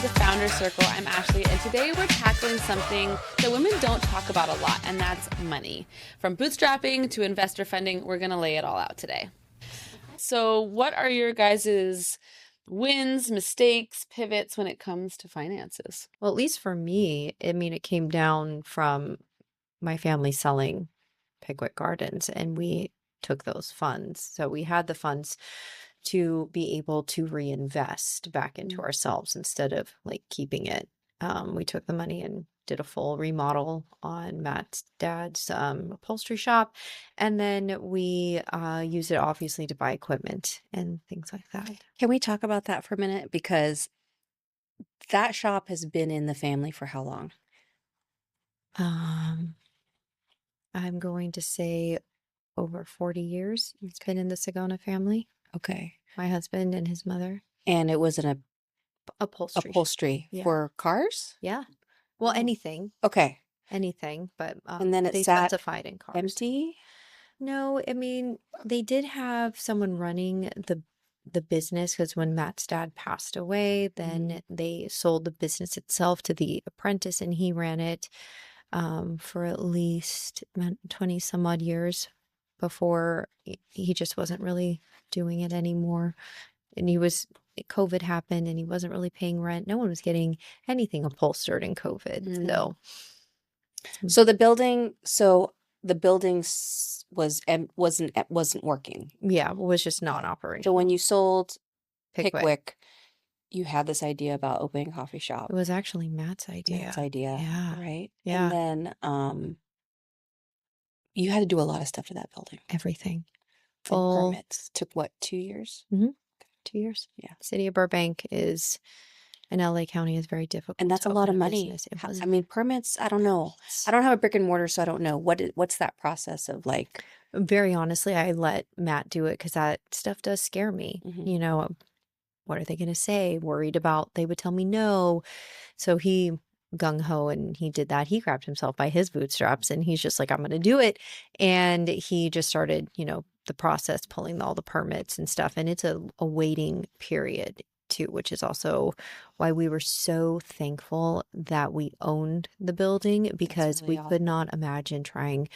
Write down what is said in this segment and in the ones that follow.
to Founder Circle. I'm Ashley, and today we're tackling something that women don't talk about a lot, and that's money. From bootstrapping to investor funding, we're going to lay it all out today. So what are your guys' wins, mistakes, pivots when it comes to finances? Well, at least for me, it came down from my family selling Pickwick Gardens, and we took those funds. So we had the funds to be able to reinvest back into ourselves instead of like keeping it. We took the money and did a full remodel on Matt's dad's upholstery shop, and then we used it obviously to buy equipment and things like that. Can we talk about that for a minute? Because that shop has been in the family for how long? Um, I'm going to say over 40 years. It's been in the Sagona family. Okay. My husband and his mother. And it was an Upholstery. upholstery Yeah. for cars? Yeah. Well, Oh. anything, Okay. but And then it they sat specified in cars. empty? No, they did have someone running the business because when Matt's dad passed away, then they sold the business itself to the apprentice, and he ran it for at least 20 some odd years before he just wasn't really doing it anymore. And COVID happened and he wasn't really paying rent. No one was getting anything upholstered in COVID. So the building wasn't working. Yeah, it was just non-operational. So when you sold Pickwick. Pickwick, you had this idea about opening a coffee shop. It was actually Matt's idea. Yeah. Right? Yeah. And then you had to do a lot of stuff to that building. Everything. And Full permits. Took what, 2 years? 2 years. Yeah. City of Burbank is in LA County is very difficult. And that's to a lot open of money. business. It was Permits, I don't know. I don't have a brick and mortar, so I don't know. What's that process of like? very honestly, I let Matt do it because that stuff does scare me. Mhm. You know, what are they going to say? Worried about they would tell me no. So he gung ho and he did that. He grabbed himself by his bootstraps and he's just like, I'm going to do it. And he just started, the process, pulling all the permits and stuff. And it's a waiting period too, which is also why we were so thankful that we owned the building, because really we could not imagine trying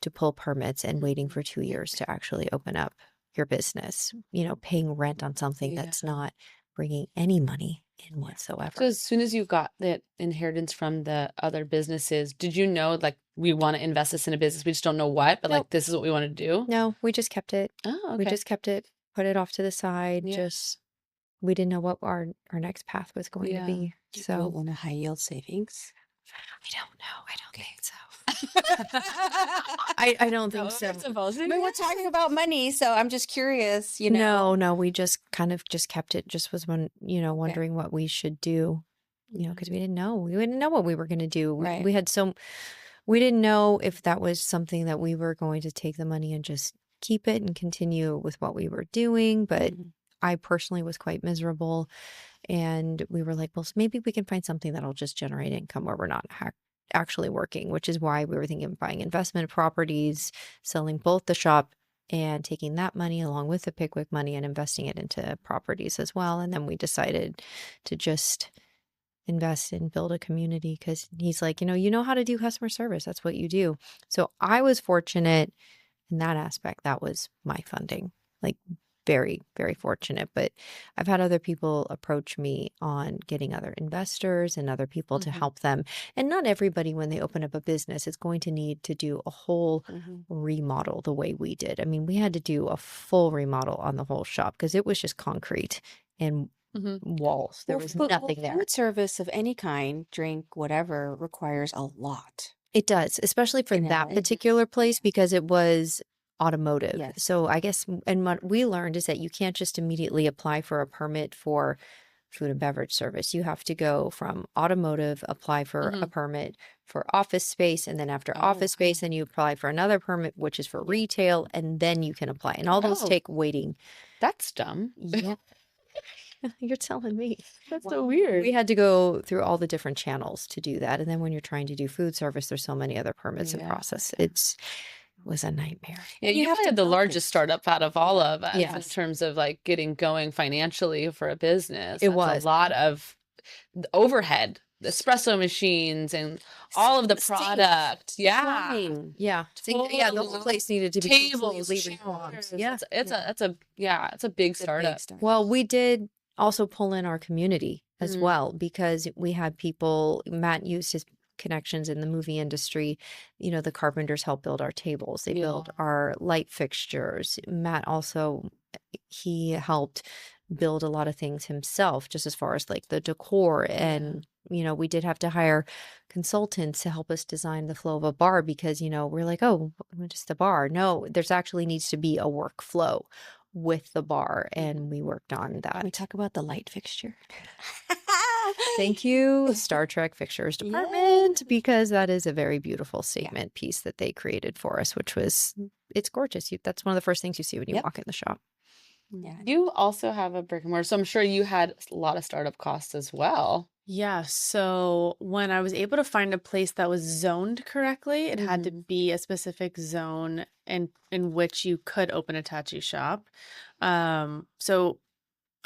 to pull permits and waiting for 2 years to actually open up your business, paying rent on something that's not bringing any money in whatsoever. So as soon as you got that inheritance from the other businesses, did you know, like, we want to invest this in a business, we just don't know what, but Nope. like, this is what we want to do? No, we just kept it. Oh, okay. We just kept it, put it off to the side. Yeah. We didn't know what our next path was going to be. Do you So want a high yield savings? I don't know. I don't think so. I don't think so. I mean, we're talking about money, so I'm just curious, you know. No, we just kind of just kept it. Just was wondering what we should do, because we didn't know. We didn't know what we were going to do. Right. We didn't know if that was something that we were going to take the money and just keep it and continue with what we were doing. But I personally was quite miserable, and we were like, well, maybe we can find something that'll just generate income where we're not actually working, which is why we were thinking of buying investment properties, selling both the shop and taking that money along with the Pickwick money and investing it into properties as well. And then we decided to just invest and build a community, because he's like, you know how to do customer service. That's what you do. So I was fortunate in that aspect. That was my funding, like very, very fortunate. But I've had other people approach me on getting other investors and other people to help them. And not everybody, when they open up a business, is going to need to do a whole remodel the way we did. I mean, we had to do a full remodel on the whole shop because it was just concrete and walls. There was nothing there. Food service of any kind, drink, whatever, requires a lot. It does, especially for that particular place, because it was automotive. Yes. So I guess, and what we learned is that you can't just immediately apply for a permit for food and beverage service. You have to go from automotive, apply for a permit for office space, and then after office space, then you apply for another permit, which is for retail, and then you can apply. And all those take waiting. That's dumb. Yeah. You're telling me. That's so weird. We had to go through all the different channels to do that. And then when you're trying to do food service, there's so many other permits and process. It was a nightmare. Yeah, you have to have the largest startup out of all of us in Yes. terms of like getting going financially for a business. It That's was. a lot of the overhead, the espresso machines and all of the Sink, product. Yeah. plumbing. Yeah. Yeah, the whole Totally. place needed to be Tables, completely revamped. chairs. Yeah. It's a big It's a startup. big start. Well, we did also pull in our community as Mm. well because we had people, Matt used his connections in the movie industry. You know, the carpenters helped build our tables, they built Yeah. our light fixtures. Matt also, he helped build a lot of things himself, just as far as like the decor. And, you know, we did have to hire consultants to help us design the flow of a bar because, you know, we're like, oh, just a bar. No, there's actually needs to be a workflow with the bar, and we worked on Can we that. talk about the light fixture? Thank you, Star Trek Fixtures Department, because that is a very beautiful statement piece that they created for us, which was, it's gorgeous. That's one of the first things you see when you Yep. walk in the shop. Yeah. You also have a brick and mortar, so I'm sure you had a lot of startup costs as well. Yeah, so when I was able to find a place that was zoned correctly, it had to be a specific zone in which you could open a tattoo shop. So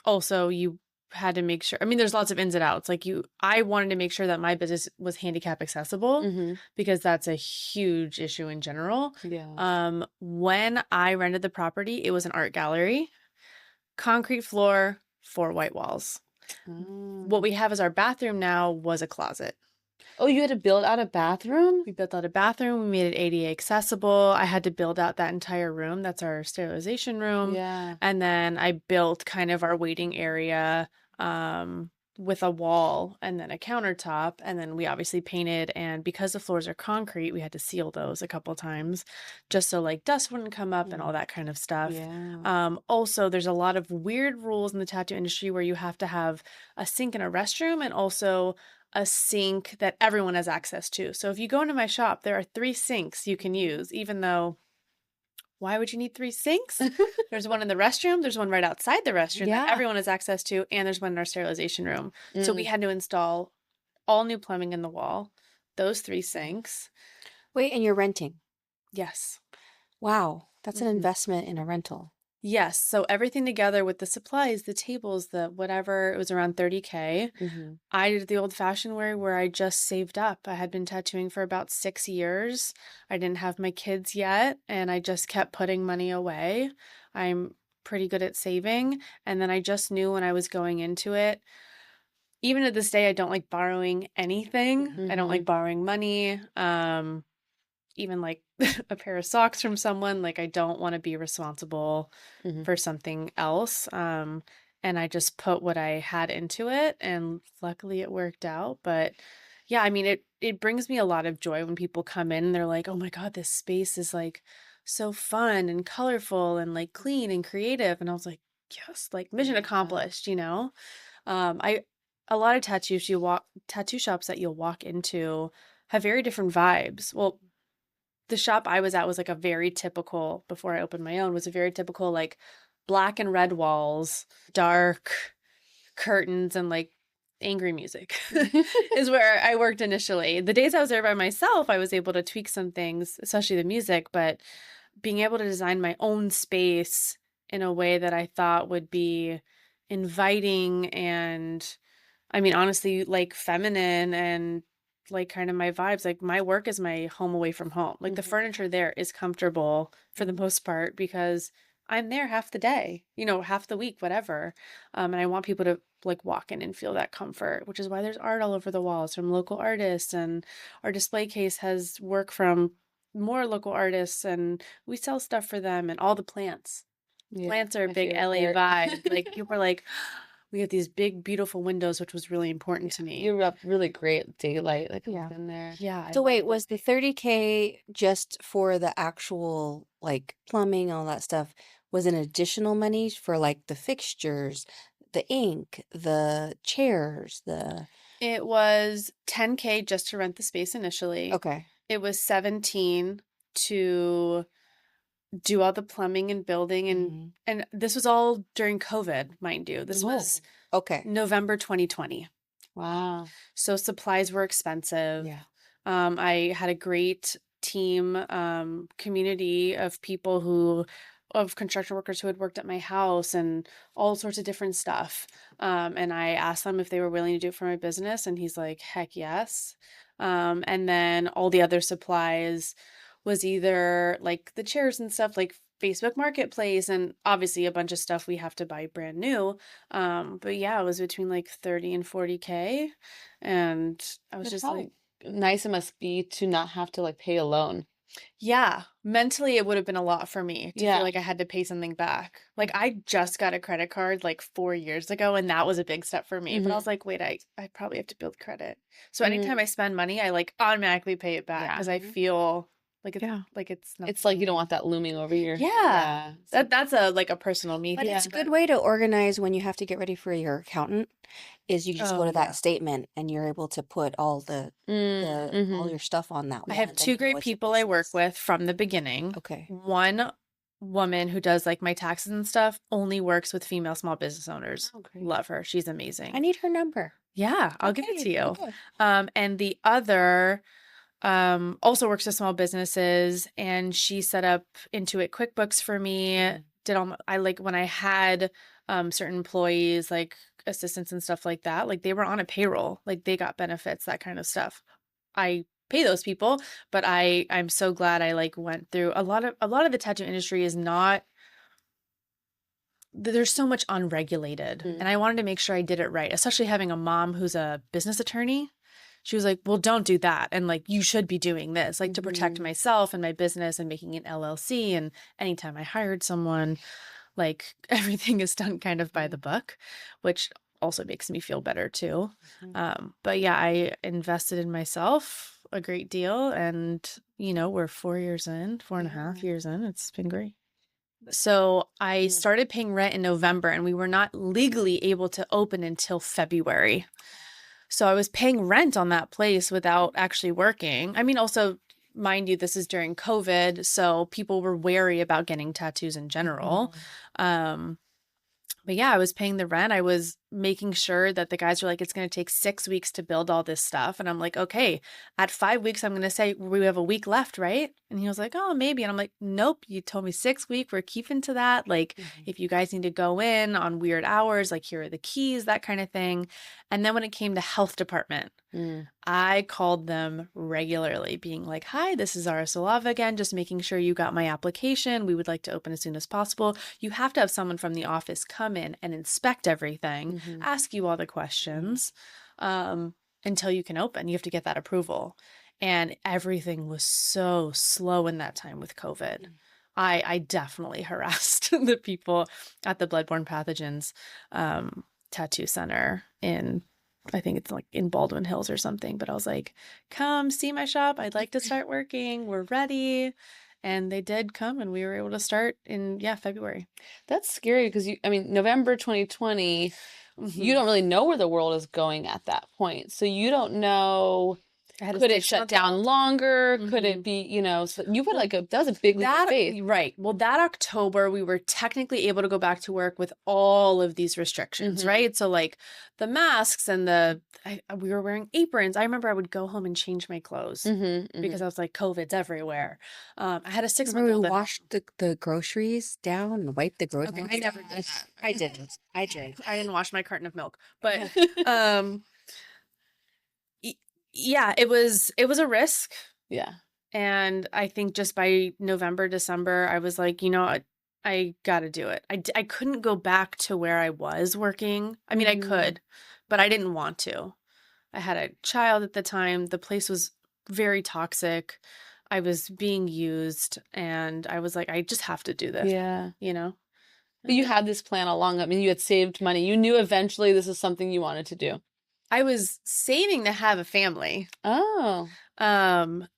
also you had to make sure, I mean, there's lots of ins and outs. Like I wanted to make sure that my business was handicap accessible because that's a huge issue in general. Yeah. When I rented the property, it was an art gallery, concrete floor, 4 white walls. What we have as our bathroom now was a closet. Oh, you had to build out a bathroom? We built out a bathroom. We made it ADA accessible. I had to build out that entire room. That's our sterilization room. Yeah. And then I built kind of our waiting area with a wall and then a countertop. And then we obviously painted. And because the floors are concrete, we had to seal those a couple times just so like dust wouldn't come up and all that kind of stuff. Yeah. Also, there's a lot of weird rules in the tattoo industry where you have to have a sink and a restroom and also a sink that everyone has access to. So if you go into my shop, there are 3 sinks you can use, even though why would you need 3 sinks? There's one in the restroom, there's one right outside the restroom that everyone has access to, and there's one in our sterilization room. So we had to install all new plumbing in the wall, those 3 sinks. Wait, and you're renting? Yes. Wow, that's an investment in a rental. Yes. So everything together with the supplies, the tables, the whatever, it was around $30K. I did it the old fashioned way where I just saved up. I had been tattooing for about 6 years. I didn't have my kids yet, and I just kept putting money away. I'm pretty good at saving. And then I just knew when I was going into it, even to this day, I don't like borrowing anything. I don't like borrowing money. Even like a pair of socks from someone, like I don't want to be responsible for something else. And I just put what I had into it, and luckily it worked out. But yeah, I mean, it brings me a lot of joy when people come in and they're like, oh my God, this space is like so fun and colorful and like clean and creative. And I was like, yes, like mission accomplished, you know? A lot of tattoo shops that you'll walk into have very different vibes. Well, the shop I was at was like a very typical, before I opened my own, was a very typical like black and red walls, dark curtains, and like angry music is where I worked initially. The days I was there by myself, I was able to tweak some things, especially the music, but being able to design my own space in a way that I thought would be inviting and, I mean, honestly, like feminine and like kind of my vibes. Like my work is my home away from home. Like the furniture there is comfortable for the most part because I'm there half the day, you know, half the week, whatever. And I want people to like walk in and feel that comfort, which is why there's art all over the walls from local artists. And our display case has work from more local artists, and we sell stuff for them, and all the plants. Plants are a my big LA favorite. vibe. Like people are like, we have these big, beautiful windows, which was really important to me. You have really great daylight like in there. Yeah. So wait, was the 30K just for the actual like plumbing, all that stuff? Was an additional money for like the fixtures, the ink, the chairs, the It was 10K just to rent the space initially. Okay. It was 17 to do all the plumbing and building, and this was all during COVID, mind you. This was Okay. November 2020. Wow. So supplies were expensive. Yeah. I had a great team, community of people who of construction workers who had worked at my house and all sorts of different stuff. And I asked them if they were willing to do it for my business, and he's like, heck yes. And then all the other supplies was either like the chairs and stuff, like Facebook Marketplace, and obviously a bunch of stuff we have to buy brand new. But yeah, it was between like 30 and 40K. And I was But just how like, nice it must be to not have to like pay a loan. yeah, mentally it would have been a lot for me to Yeah. feel like I had to pay something back. Like I just got a credit card like 4 years ago, and that was a big step for me. But I was like, wait, I probably have to build credit. So anytime I spend money, I like automatically pay it back Yeah. because I feel like it's Yeah. like it's not It's like you don't want that looming over your Yeah. That's a like a personal me But thing. it's a good way to organize when you have to get ready for your accountant is you just go Oh, to that yeah. statement and you're able to put all the all your stuff on that I one. have and then two you know great it's your people I work business. with from the beginning. Okay. One woman who does like my taxes and stuff only works with female small business owners. Oh, great. Love her. She's amazing. I need her number. Yeah, I'll give it to Okay, you. okay. And the other also works with small businesses, and she set up Intuit QuickBooks for me. Did all I like when I had certain employees like assistants and stuff like that, like they were on a payroll, like they got benefits, that kind of stuff. I pay those people, but I'm so glad I like went through a lot of the tattoo industry is not there's so much unregulated, and I wanted to make sure I did it right, especially having a mom who's a business attorney. She was like, well, don't do that. And like, you should be doing this, like to protect myself and my business and making an LLC. And anytime I hired someone, like everything is done kind of by the book, which also makes me feel better too. But yeah, I invested in myself a great deal. And, you know, we're 4 years in, 4.5 years in. It's been great. So I started paying rent in November, and we were not legally able to open until February. So I was paying rent on that place without actually working. I mean, also, mind you, this is during COVID, so people were wary about getting tattoos in general. But yeah, I was paying the rent. I was making sure that the guys were like, it's going to take 6 weeks to build all this stuff. And I'm like, okay, at 5 weeks, I'm going to say, we have a week left, right? And he was like, oh, maybe. And I'm like, nope, you told me 6 weeks. We're keeping to that. Like, if you guys need to go in on weird hours, like, here are the keys, that kind of thing. And then when it came to health department, I called them regularly, being like, hi, this is Zara Solava again, just making sure you got my application. We would like to open as soon as possible. You have to have someone from the office come in and inspect everything, ask you all the questions until you can open. You have to get that approval. And everything was so slow in that time with COVID. I definitely harassed the people at the Bloodborne Pathogens Tattoo Center in, I think it's like in Baldwin Hills or something. But I was like, come see my shop. I'd like to start working. We're ready. And they did come, and we were able to start in, February. That's scary because November 2020, you don't really know where the world is going at that point. So you don't know, could it shut down longer? Could it be, so you put that was a big leap of faith. Right. Well, that October, we were technically able to go back to work with all of these restrictions, right? So like the masks and we were wearing aprons. I remember I would go home and change my clothes because I was like, COVID's everywhere. I had a 6-month-old. We washed the groceries down and wiped the groceries. I never did that. I didn't. I did. I didn't wash my carton of milk, but yeah, it was a risk. Yeah. And I think just by November, December, I was like, I got to do it. I couldn't go back to where I was working. I mean, I could, but I didn't want to. I had a child at the time. The place was very toxic. I was being used, and I was like, I just have to do this. Yeah. But you had this plan along. I mean, you had saved money. You knew eventually this is something you wanted to do. I was saving to have a family. Oh.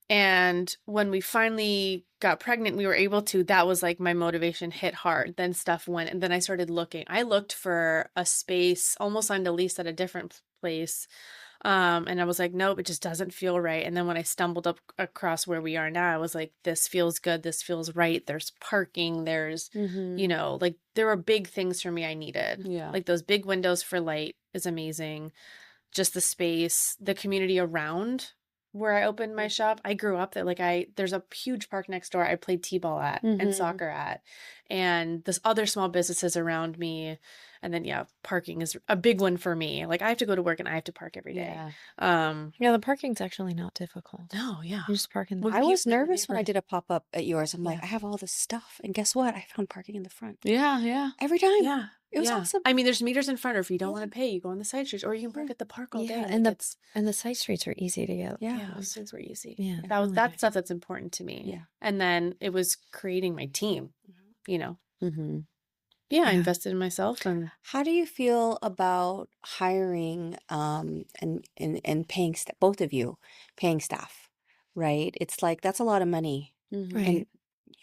And when we finally got pregnant, we were able to, that was like my motivation hit hard. Then stuff went, and then I started looking. I looked for a space almost on the lease at a different place. And I was like, nope, it just doesn't feel right. And then when I stumbled up across where we are now, I was like, this feels good. This feels right. There's parking. There's, like there were big things for me I needed. Yeah. Like those big windows for light is amazing. Just the space, the community around where I opened my shop, I grew up there. Like there's a huge park next door I played t-ball at and soccer at, and there's other small businesses around me. And then yeah, parking is a big one for me. Like I have to go to work and I have to park every day. Yeah. Yeah, the parking's actually not difficult. No, yeah. You just park in the When I was people in the nervous when I neighborhood- did a pop-up at yours. I'm like, Yeah. I have all this stuff. And guess what? I found parking in the front. Yeah. Every time. Yeah. It was yeah. awesome. I mean, there's meters in front, or if you don't want to pay, you go on the side streets, or you can park at the park all day. Yeah, Like and the side streets are easy to get. Yeah. yeah, those things were easy. Yeah, That's really stuff that's important to me. Yeah. And then it was creating my team, you know. Mm-hmm. Yeah, I Yeah. invested in myself and How do you feel about hiring and paying both of you paying staff, right? It's like that's a lot of money. Mm-hmm. Right. And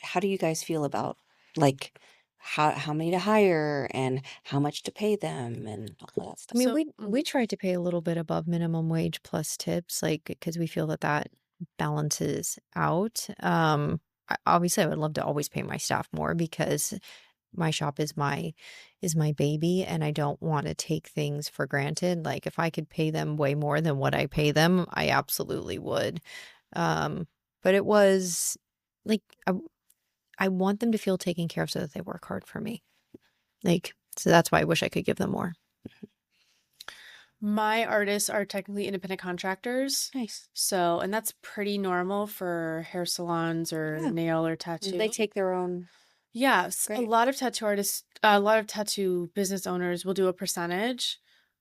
how do you guys feel about like how many to hire and how much to pay them and all that I stuff? mean, So- we tried to pay a little bit above minimum wage plus tips, like because we feel that balances out. Obviously, I would love to always pay my staff more because my shop is my baby, and I don't want to take things for granted. Like if I could pay them way more than what I pay them, I absolutely would. But it was like I want them to feel taken care of so that they work hard for me. Like, so that's why I wish I could give them more. my artists are technically independent contractors. Nice. So, and that's pretty normal for hair salons or Yeah. nail or tattoo. They take their own. Yes, a Great. lot of tattoo artists, a lot of tattoo business owners will do a percentage.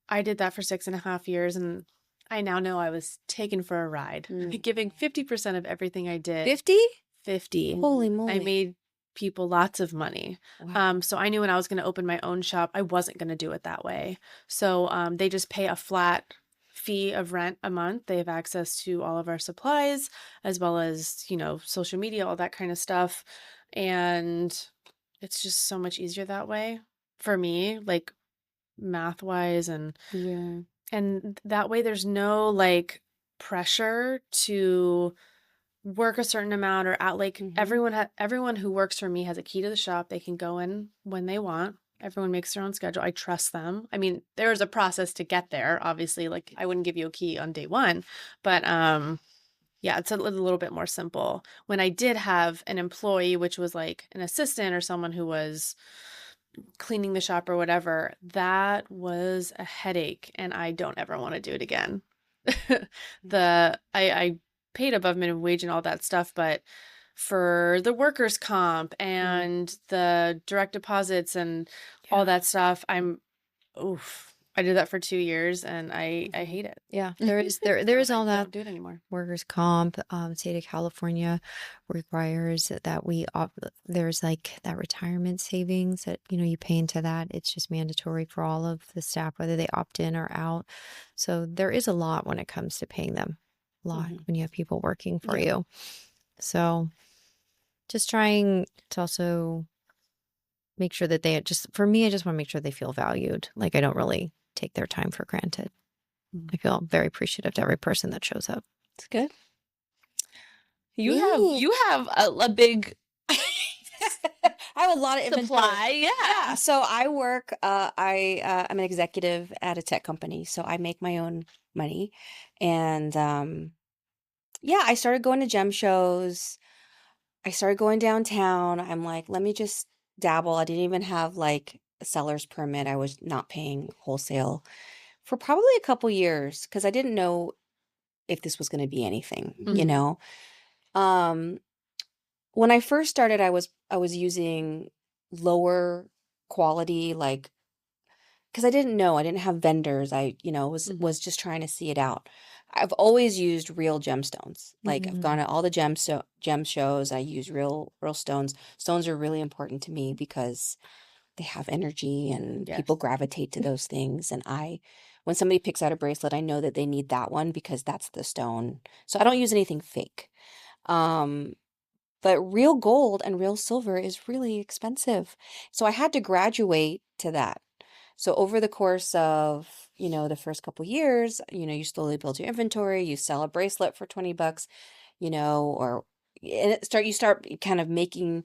I did that for 6.5 years, and I now know I was taken for a ride, giving 50% of everything I did. 50? 50. Holy moly. I made people lots of money. Wow. So I knew when I was going to open my own shop, I wasn't going to do it that way. So they just pay a flat fee of rent a month. They have access to all of our supplies, as well as, you know, social media, all that kind of stuff. And it's just so much easier that way for me, like math wise. Yeah. And that way there's no like pressure to work a certain amount or out. Like everyone who works for me has a key to the shop. They can go in when they want. Everyone makes their own schedule. I trust them. I mean, there's a process to get there, obviously. Like I wouldn't give you a key on day one, but yeah, it's a little bit more simple. When I did have an employee, which was like an assistant or someone who was cleaning the shop or whatever, that was a headache, and I don't ever want to do it again. I paid above minimum wage and all that stuff, but for the workers' comp and the direct deposits and all that stuff, I did that for 2 years and I hate it. Yeah, there is all I that. don't do it anymore. Workers' comp, state of California requires that there's like that retirement savings that, you know, you pay into that. It's just mandatory for all of the staff, whether they opt in or out. So there is a lot when it comes to paying them, a lot when you have people working for you. So just trying to also make sure that for me, I just want to make sure they feel valued. Like I don't really take their time for granted. I feel very appreciative to every person that shows up. It's good. You have a big I have a lot of inventory. supply. Yeah. So I work. I'm an executive at a tech company, so I make my own money, and I started going to gem shows. I started going downtown. I'm like, let me just dabble. I didn't even have like a seller's permit. I was not paying wholesale for probably a couple years because I didn't know if this was going to be anything, you know. When I first started, I was using lower quality, like, because I didn't know, I didn't have vendors. I, was just trying to see it out. I've always used real gemstones. Like I've gone to all the gem shows. I use real stones. Stones are really important to me because they have energy and people gravitate to those things. And when somebody picks out a bracelet, I know that they need that one because that's the stone. So I don't use anything fake. But real gold and real silver is really expensive. So I had to graduate to that. So over the course of, the first couple years, you slowly build your inventory, you sell a bracelet for $20, you start kind of making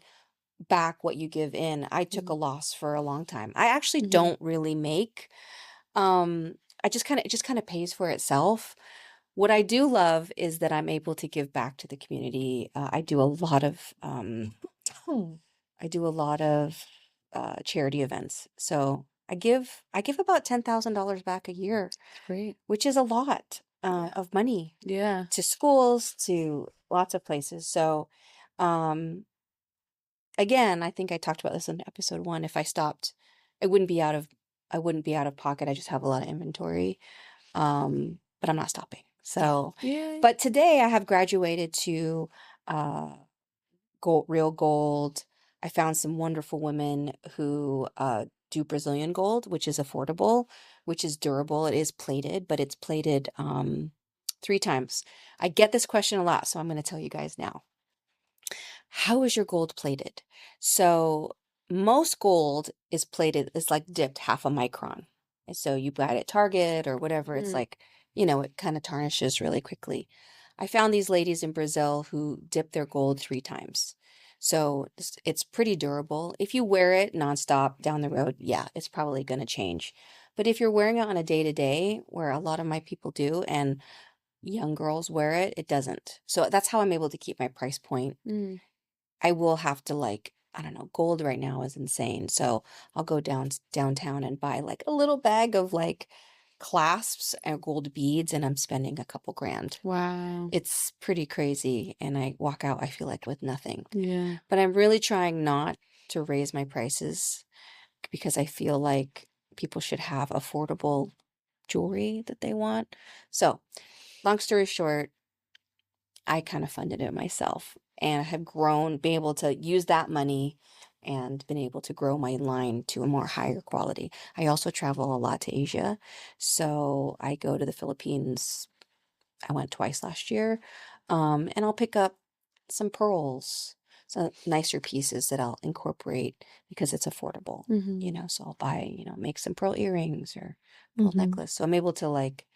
back what you give in. I took a loss for a long time. I actually don't really make, it just kind of pays for itself. What I do love is that I'm able to give back to the community. I do a lot of I do a lot of charity events. So I give about $10,000 back a year, It's great. which is a lot Yeah. of money Yeah. to schools, to lots of places. So um, again, I think I talked about this in episode 1. If I stopped, I wouldn't be out of I wouldn't be out of pocket. I just have a lot of inventory. But I'm not stopping. So, Yeah. but today I have graduated to uh gold, real gold. I found some wonderful women who do Brazilian gold, which is affordable, which is durable. It is plated, but it's plated 3 times. I get this question a lot, so I'm going to tell you guys now. How is your gold plated? So most gold is plated, it's like dipped half a micron. And so you buy it at Target or whatever, it's Mm. like, it kind of tarnishes really quickly. I found these ladies in Brazil who dip their gold 3 times. So it's pretty durable. If you wear it nonstop down the road, yeah, it's probably going to change. But if you're wearing it on a day to day, where a lot of my people do, and young girls wear it, it doesn't. So that's how I'm able to keep my price point. Mm. I will have to I don't know, gold right now is insane. So I'll go downtown and buy like a little bag of like clasps and gold beads, and I'm spending a couple grand. Wow. It's pretty crazy. And I walk out, I feel like with nothing. Yeah. But I'm really trying not to raise my prices because I feel like people should have affordable jewelry that they want. So, long story short, I kind of funded it myself and have grown, been able to use that money and been able to grow my line to a more higher quality. I also travel a lot to Asia. So I go to the Philippines. I went twice last year. And I'll pick up some pearls, some nicer pieces that I'll incorporate because it's affordable, Mm-hmm. So I'll buy, make some pearl earrings or pearl Mm-hmm. necklace. So I'm able to like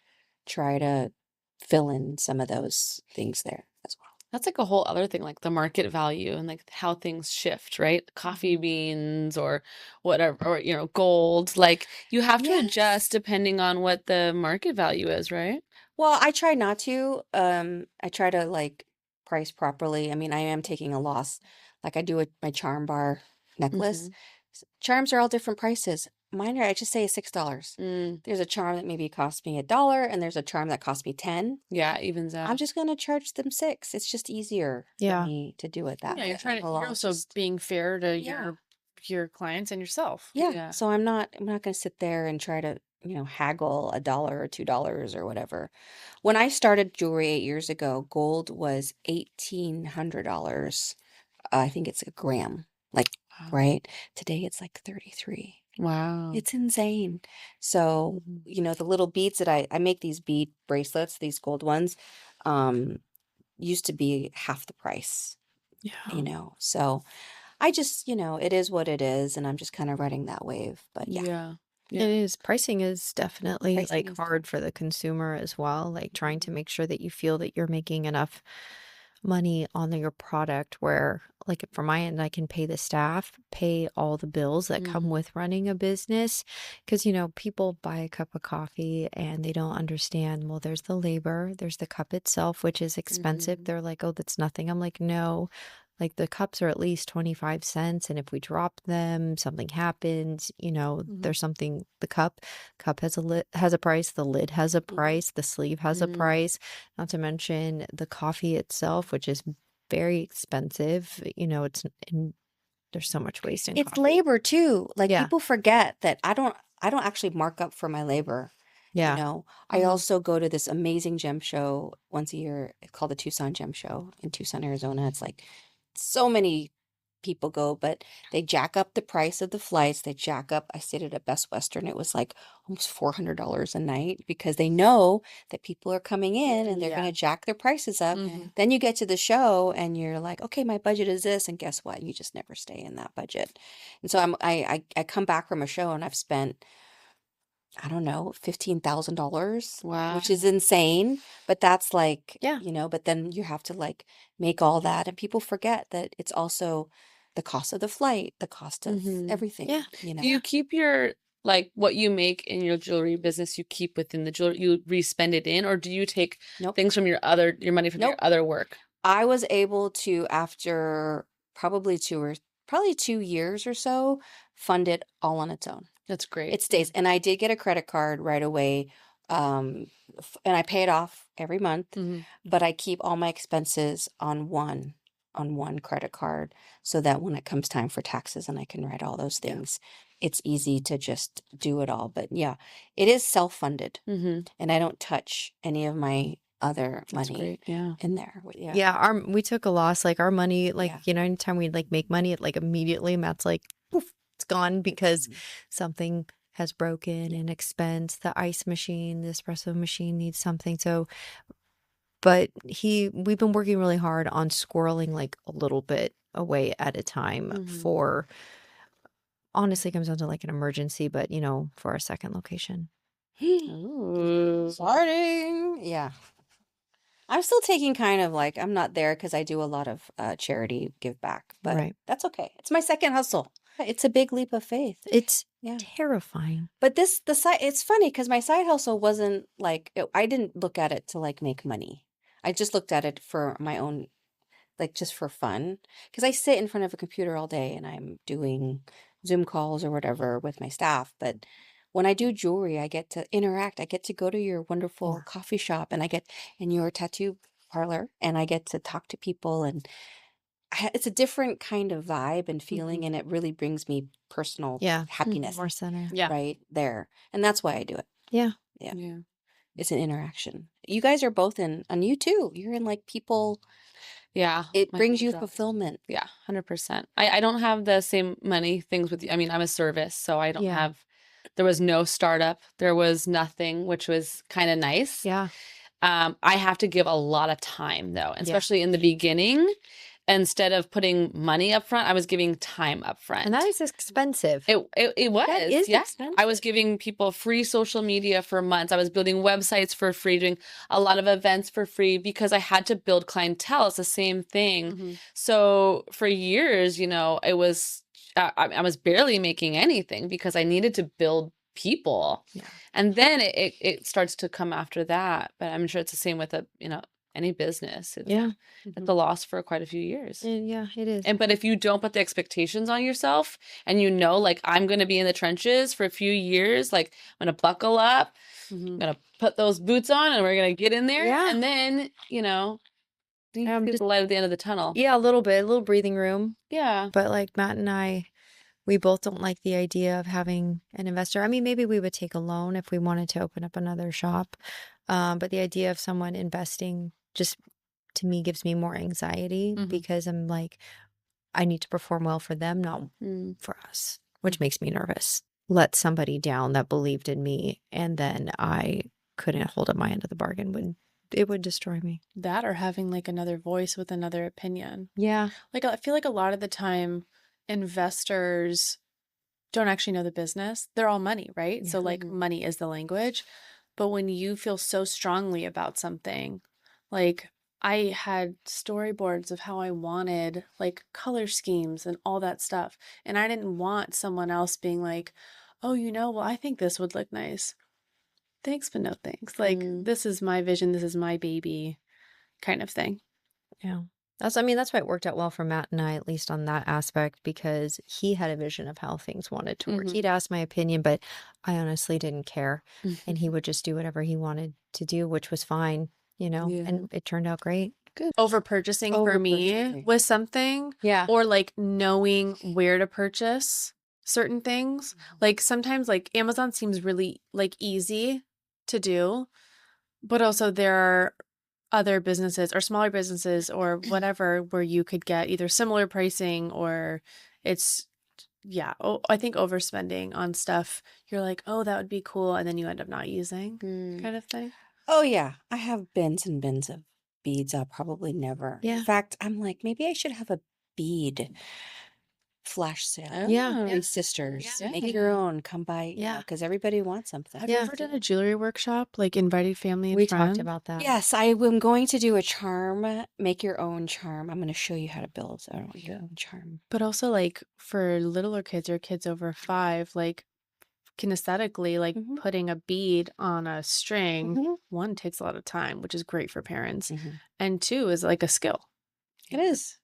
try to fill in some of those things there as well. That's like a whole other thing, like the market value and like how things shift, right? Coffee beans or whatever, or gold. Like you have to Yes. adjust depending on what the market value is, right? Well, I try not to. I try to like price properly. I mean, I am taking a loss. Like I do with my charm bar necklace. Mm-hmm. Charms are all different prices. Mine are, I just say $6. Mm, There's a charm that maybe cost me $1, and there's a charm that cost me 10. yeah, it evens I'm out. just gonna charge them 6. It's just easier for Yeah. me to do it that Yeah, way. you're trying to, Well, you're I'll also just being fair to yeah. your clients and yourself. Yeah. Yeah. So I'm not going to sit there and try to, haggle $1 or $2 or whatever. When I started jewelry 8 years ago, gold was $1,800. I think it's a gram, like, Wow. right? Today it's like 33. Wow. It's insane. So, Mhm. the little beads that I make these bead bracelets, these gold ones, um, used to be half the price, Yeah. So I just, it is what it is, and I'm just kind of riding that wave. But yeah, Yeah. It Yeah. is. Pricing is definitely pricing like is hard tough. for the consumer as well. Like trying to Mhm. make sure that you feel that you're making enough money on your product where, like, from my end, I can pay the staff, pay all the bills that come Mhm. with running a business. Because, people buy a cup of coffee and they don't understand, well, there's the labor, there's the cup itself, which is expensive. Mhm. They're like, oh, that's nothing. I'm like, no. Like the cups are at least 25 cents. And if we drop them, something happens, Mhm. there's something, the cup has a lid, has a price, the lid has a Mhm. price, the sleeve has a Mm. price, not to mention the coffee itself, which is very expensive. And there's so much waste in It's coffee. labor too. Like Yeah. people forget that I don't actually mark up for my labor. Yeah. I Oh. also go to this amazing gem show once a year. It's called the Tucson Gem Show in Tucson, Arizona. It's like so many people go, but they jack up the price of the flights. They jack up. I stayed at a Best Western. It was like almost $400 a night because they know that people are coming in and they're Yeah. going to jack their prices up. Mhm. Then you get to the show and you're like, okay, my budget is this, and guess what? You just never stay in that budget. And so I come back from a show and I've spent, I don't know, $15,000, Wow. which is insane. But that's like, Yeah. but then you have to like make all that. And people forget that it's also the cost of the flight, the cost of Mhm. everything, Yeah. Do you keep your like what you make in your jewelry business, you keep within the jewelry, you re-spend it in, or do you take Nope. things from your money from your Nope. other work? I was able to, after probably 2 years or so, fund it all on its own. That's great. It stays. And I did get a credit card right away. And I pay it off every month, Mhm. but I keep all my expenses on one credit card so that when it comes time for taxes and I can write all those Yeah. things, it's easy to just do it all. But yeah, it is self-funded Mhm. and I don't touch any of my other That's money great. Yeah. in there. Yeah. Yeah, we took a loss. Like our money, like Yeah. anytime we like make money, it like immediately Matt's like, poof, it's gone because something has broken, an expense. The ice machine, the espresso machine needs something. So, but we've been working really hard on squirreling like a little bit away at a time Mhm. for, honestly, comes down to like an emergency, but for a second location. Ooh. Starting. Yeah. I'm still taking kind of like, I'm not there because I do a lot of charity give back, but Right. that's okay. It's my second hustle. It's a big leap of faith. It's Yeah. terrifying. But it's funny because my side hustle wasn't like, I didn't look at it to like make money. I just looked at it for my own, like just for fun. Because I sit in front of a computer all day and I'm doing Zoom calls or whatever with my staff. But when I do jewelry, I get to interact. I get to go to your wonderful Yeah. coffee shop and I get in your tattoo parlor and I get to talk to people and it's a different kind of vibe and feeling and it really brings me personal Yeah. happiness More center. Yeah. right there. And that's why I do it. Yeah. Yeah. Yeah. It's an interaction. You guys are both on you too. You're in like people, Yeah. it My brings you job. fulfillment. Yeah, 100%. I don't have the same money things with you. I mean, I'm a service, so I don't Yeah. have, there was no startup. There was nothing, which was kind of nice. Yeah. I have to give a lot of time though, Yeah. especially in the beginning. Instead of putting money up front, I was giving time up front. And that is expensive. It was. That is Yeah. expensive. I was giving people free social media for months. I was building websites for free, doing a lot of events for free because I had to build clientele. It's the same thing. Mhm. So for years, it was, I was barely making anything because I needed to build people. Yeah. And then it starts to come after that. But I'm sure it's the same with any business. Yeah. It's a loss for quite a few years. Yeah, it is. But if you don't put the expectations on yourself and like I'm going to be in the trenches for a few years, like I'm going to buckle up, I'm going to put those boots on and we're going to get in there. Yeah. And then, you see the light at the end of the tunnel. Yeah, a little breathing room. Yeah. But like Matt and I, we both don't like the idea of having an investor. I mean, maybe we would take a loan if we wanted to open up another shop. But the idea of someone investing just to me gives me more anxiety because I'm like, I need to perform well for them, not for us, which makes me nervous. Let somebody down that believed in me and then I couldn't hold up my end of the bargain it would destroy me. That or having like another voice with another opinion. Yeah. Like I feel like a lot of the time investors don't actually know the business. They're all money, right? So like money is the language. But when you feel so strongly about something, like I had storyboards of how I wanted like color schemes and all that stuff. And I didn't want someone else being like, oh, well, I think this would look nice. Thanks, but no thanks. Like, this is my vision. This is my baby kind of thing. Yeah. That's why it worked out well for Matt and I, at least on that aspect, because he had a vision of how things wanted to work. He'd ask my opinion, but I honestly didn't care. And he would just do whatever he wanted to do, which was fine, and it turned out great. Good. Over purchasing for me was something. Yeah. Or like knowing where to purchase certain things. Like sometimes like Amazon seems really like easy to do, but also there are other businesses or smaller businesses or whatever where you could get either similar pricing or it's I think overspending on stuff you're like, oh, that would be cool, and then you end up not using kind of thing. Oh yeah. I have bins and bins of beads. I'll probably never. Yeah. In fact, I'm like, maybe I should have a bead flash sale. Yeah. Hey, sisters, Yeah. make your own. Come by. Yeah. Because everybody wants something. Have you ever done a jewelry workshop, like invited family and We friends? talked about that. Yes, I am going to do a charm. Make your own charm. I'm going to show you how to build your own charm. But also like for littler kids or kids over 5, like kinesthetically, like Mhm. putting a bead on a string, Mhm. one, takes a lot of time, which is great for parents, Mhm. and two, is like a skill, It is.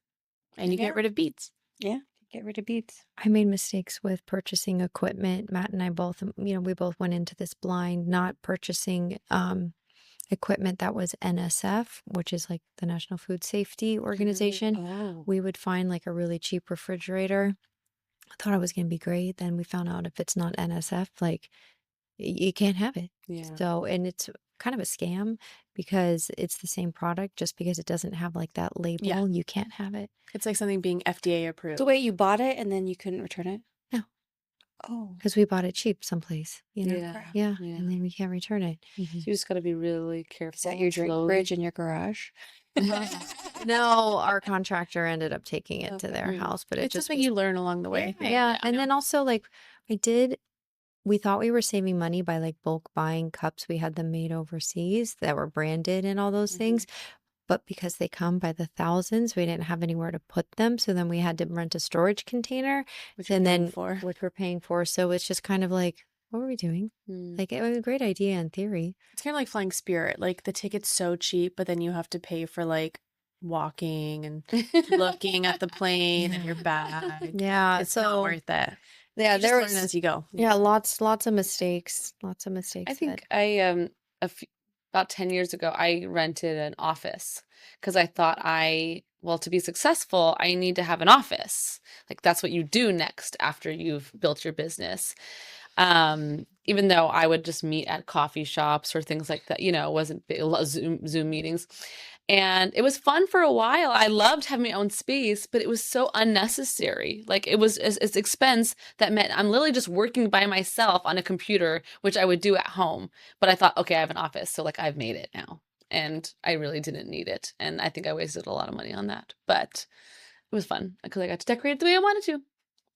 and you Yeah. get rid of beads. Yeah. Get rid of beads. I made mistakes with purchasing equipment. Matt and I both, we both went into this blind, not purchasing equipment that was NSF, which is like the National Food Safety Organization. Oh. We would find like a really cheap refrigerator. I thought it was going to be great. Then we found out if it's not NSF, like you can't have it. Yeah. So, and it's kind of a scam because it's the same product. Just because it doesn't have like that label, you can't have it. It's like something being FDA approved. So wait, you bought it and then you couldn't return it? No. Oh. Because we bought it cheap someplace, Yeah. Crap. Yeah. Yeah. And then we can't return it. So you just got to be really careful. Is that your drink slowly. fridge in your garage? No, our contractor ended up taking it to their Okay. house, but it It's just something was you learn along the way. Yeah. And then also like we thought we were saving money by like bulk buying cups. We had them made overseas that were branded and all those things. But because they come by the thousands, we didn't have anywhere to put them. So then we had to rent a storage container, Which and you're paying then for. which we're paying for. So it's just kind of like, what were we doing? Mm. Like it was a great idea in theory. It's kind of like flying Spirit. Like the ticket's so cheap, but then you have to pay for like walking and looking at the plane and your bag. Yeah. It's not worth it. yeah, You just there learn was as you go. lots of mistakes. Lots of mistakes. I think about 10 years ago, I rented an office because I thought to be successful, I need to have an office. Like that's what you do next after you've built your business. Even though I would just meet at coffee shops or things like that, it wasn't big, Zoom meetings. And it was fun for a while. I loved having my own space, but it was so unnecessary. Like it was it's expense that meant I'm literally just working by myself on a computer, which I would do at home. But I thought, okay, I have an office, so like I've made it now. And I really didn't need it. And I think I wasted a lot of money on that. But it was fun because I got to decorate it the way I wanted to.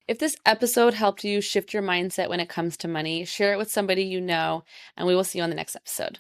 If this episode helped you shift your mindset when it comes to money, share it with somebody you know, and we will see you on the next episode.